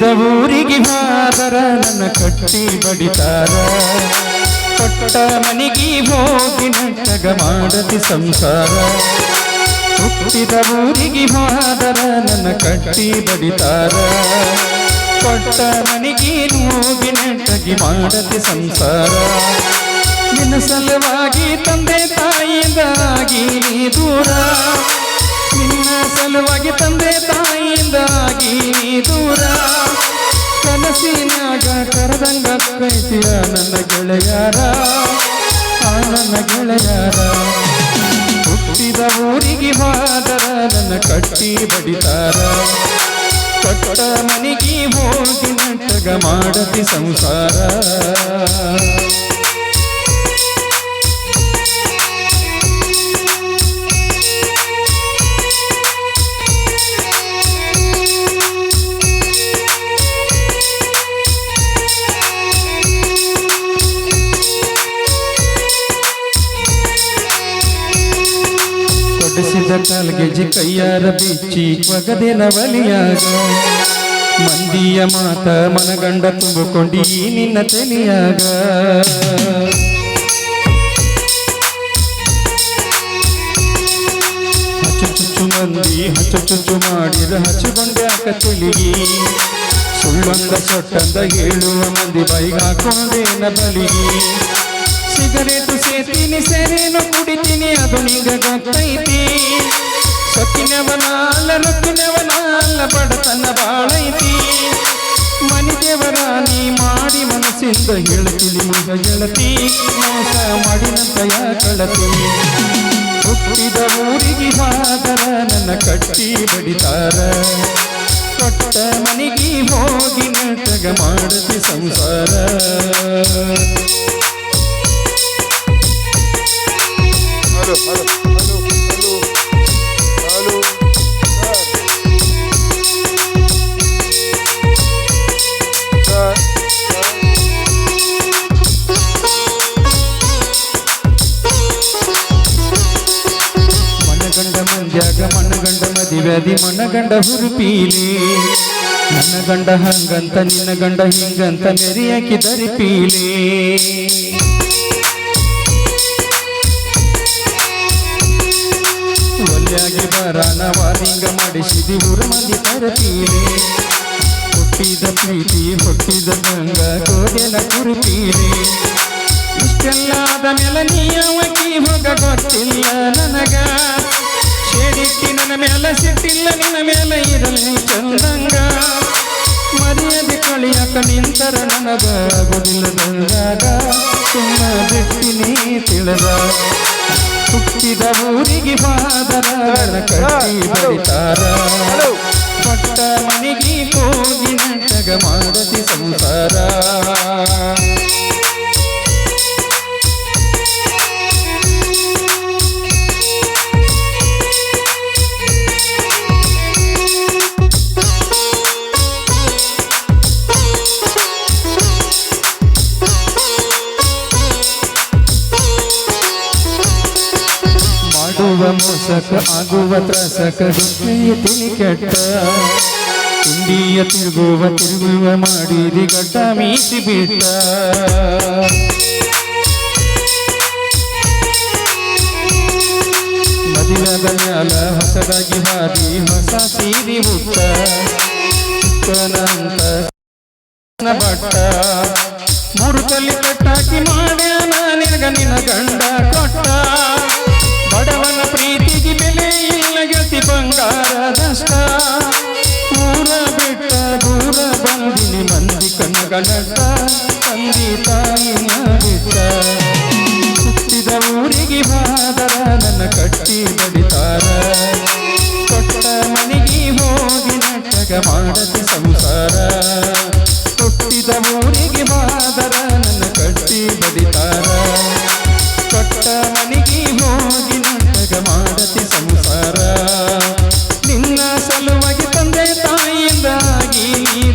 ಹುಟ್ಟಿದ ಊರಿಗೆ ಹಾದರ ನನ್ನ ಕಟ್ಟಿ ಬಡಿತಾರ ಕೊಟ್ಟ ಮನಿಗೆ ಹೋಗಿ ನೆಟ್ಟಗ ಮಾಡತಿ ಸಂಸಾರ ಹುಟ್ಟಿದ ಊರಿಗೆ ಹಾದರ ನನ್ನ ಕಟ್ಟಿ ಬಡಿತಾರ ಕೊಟ್ಟ ಮನಿಗೆ ಹೋಗಿ ನೆಟ್ಟಗಿ ಮಾಡತಿ ಸಂಸಾರ ನಿನ್ನ ಸಲುವಾಗಿ ತಂದೆ ತಾಯಿಯಿಂದಾಗಿ ದೂರ ನಿನ್ನ ಸಲುವಾಗಿ ತಂದೆ ತಾಯಿಯಿಂದಾಗಿ ದೂರ ಕನಸಿನಾಗ ಕರೆದಂಗ ಕೈತಿಯ ನನ್ನ ಗೆಳೆಯರ ನನ್ನ ಗೆಳೆಯರ ಹುಟ್ಟಿದ ಊರಿಗೆ ಹೋದರ ನನ್ನ ಕಟ್ಟಿ ಬಡಿತಾರ ಕೊಟ್ಟ ಮನಿಗೆ ಹೋಗಿ ನೆಟ್ಟಗ ಮಾಡತಿ ಸಂಸಾರ ಕೊಡಿಸಿದ ಕಾಲ್ಗೆಜಿ ಕೈಯಾರ ಬಿಚ್ಚಿ ಒಗದಿನ ಬಲಿಯಾಗ ಮಂದಿಯ ಮಾತ ಮನಗಂಡ ತುಂಬಿಕೊಂಡಿ ನಿನ್ನ ತಲೆಯಾಗ ಹಚ್ಚು ಚುಚ್ಚು ಮಂದಿ ಹಚ್ಚು ಚುಚ್ಚು ಮಾಡಿದ ಹಚ್ಚಿಕೊಂಡ್ಯಾಕ ತಿಳಿಗಿ ಸುಳ್ಳೊಂದ ಸೊಟ್ಟಂದ ಹೇಳುವ ಮಂದಿ ಬೈಗ ಹಾಕೊಂಡೇನ ಬಲಿಗಿ ಸಿಗರೇಟು ಸೇತೀನಿ ಸೆರೇನು ಕುಡಿತೀನಿ ಅದು ನಿಂಗ ಗೊತ್ತೈತಿ ಸೊಕ್ಕಿನವನಲ್ಲ ರೊಕ್ಕಿನವನಲ್ಲ ಬಡತನ ಬಾಳೈತಿ ಮನಿದೇವರ ನೀ ಮಾಡಿ ಮನಸ್ಸಿಂದ ಹೇಳ್ತೀನಿ ಮುಗ ಗೆಳತಿ ಮೋಸ ಮಾಡಿನಂತ ಯಾಕಳತಿ ಹುಟ್ಟಿದ ಊರಿಗೆ ಹಾದರ ನನ್ನ ಕಟ್ಟಿ ಬಡಿತಾರ ಕೊಟ್ಟ ಮನಿಗೆ ಹೋಗಿ ನೆಟ್ಟಗ ಮಾಡತಿ ಸಂಸಾರ Halo, halo, halo, halo, halo, ಮನಗಂಡ ಮಂದ್ಯಾಗ ಮನಗಂಡ ಮದಿವ್ಯಾದಿ ಮನಗಂಡ ಹುರುಪೀಲಿ ನನ್ನ ಗಂಡ ಹಂಗಂತ ನಿನ್ನ ಗಂಡ ಹಿಂಗಂತ ಮೆರಿಯಾಕಿ ದರಿಪೀಲಿ ಒಲ್ಯಾಗಿ ಬರಾನ ವಾರಿಂಗ ಮಾಡಿಸಿದಿ ಊರು ಮಂದಿ ತರಪೀಲಿ ಹುಟ್ಟಿದ ಪ್ರೀತಿ ಹುಟ್ಟಿದ ಗಂಗ ಕೋದೆನ ಕುರುಪೀಲಿ ಇಷ್ಟೆಲ್ಲಾದ ಮೇಲೆ ನೀಯವಕಿ ಹೋಗ ಗೊತ್ತಿಲ್ಲ ನನಗ ಶೇಡಿಕ್ಕಿ ನನ್ನ ಮೇಲೆ ಸಿಟ್ಟಿಲ್ಲ ನಿನ್ನ ಮೇಲೆ ಇರಲಿ ಚಂದಂಗ ಮರ್ಯಾದೆ ಕಳಿಯಕ ನಿಂತರ ನನಗ ಆಗೋದಿಲ್ಲದಂಗಾಗ ಸುಮ್ಮ ಬಿಟ್ಟಿನಿ ತಿಳಿದ ಹುಟ್ಟಿದ ಊರಿಗೆ ಹೋದರ ಕಟ್ಟಿ ಬಡಿತಾರ ಕೊಟ್ಟ ಮನಿಗೆ ಹೋಗಿ ನೆಟ್ಟಗ ಮಾಡತಿ ಸಂಸಾರ ಮಾಡುವ ಮೋಸಕ ಆಗುವ ತ್ರಾಸಕ ಗೊತ್ತೆಯ ತಿಳಿ ಕೆಟ್ಟ ಇಂಡಿಯ ತಿರುಗುವ ಮಾಡಿದಿ ಗಡ್ಡ ಮೀಸಿ ಬಿಟ್ಟ ಮದಿಲದ ಮ್ಯಾಲ ಹೊಸದಾಗಿ ಹಾದಿ ಹೊಸ ಸೀರಿ ಹುಟ್ಟ ಚಿಕ್ಕನಂತ ಬಟ್ಟ ಮೂರು ತಲೆ ಕಟ್ಟಾಕಿ ಮಾಡ್ಯಾನ ನಿನಗ ನಿನ್ನ ಗಂಡ ಕೊಟ್ಟ ಬಡವನ ಪ್ರೀತಿಗೆ ಬೆಲೆ ಇಲ್ಲ ಗೆಳತಿ ಬಂಗಾರದಷ್ಟ ಊರ ಬಿಟ್ಟ ದೂರ ಬಂದಿನಿ ಮಂದಿ ಕಣ್ಣಗಳಟ್ಟ ತಂದಿ ತಾಯಿನ ಬಿಟ್ಟ ಹುಟ್ಟಿದ ಊರಿಗೆ ಹೋದರ ನನ್ನ ಕಟ್ಟಿ ಬಡಿತಾರ ಕೊಟ್ಟ ಮನಿಗೆ ಹೋಗಿ ನೆಟ್ಟಗ ಮಾಡತಿ ಸಂಸಾರ ಹುಟ್ಟಿದ ಊರಿಗೆ ಹೋದರ ನನ್ನ ಕಟ್ಟಿ ಬಡಿತಾರ ಕೊಟ್ಟ ಮನಿಗೆ ಹೋಗಿ ನೆಟ್ಟಗ ಮಾಡತಿ ಸಂಸಾರ ನಿನ್ನ ಸಲುವಾಗಿ ತಂದೆ ತಾಯಿಯಿಂದಾಗಿ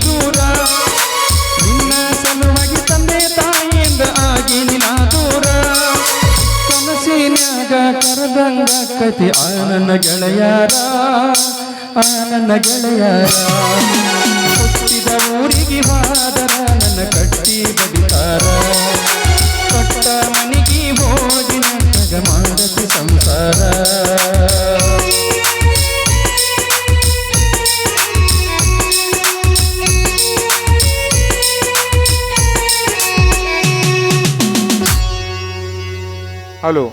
ದೂರ ನಿನ್ನ ಸಲುವಾಗಿ ತಂದೆ ತಾಯಿಯಿಂದ ಆಗಿ ನಿನ್ನ ದೂರ ಕನಸಿನ್ಯಾಗ ಕರೆದಂಗ ಕತಿ ಆ ನನ್ನ ಗೆಳೆಯರ ಹುಟ್ಟಿದ ಮಾಡತಿ ಸಂಸಾರ. ಹಲೋ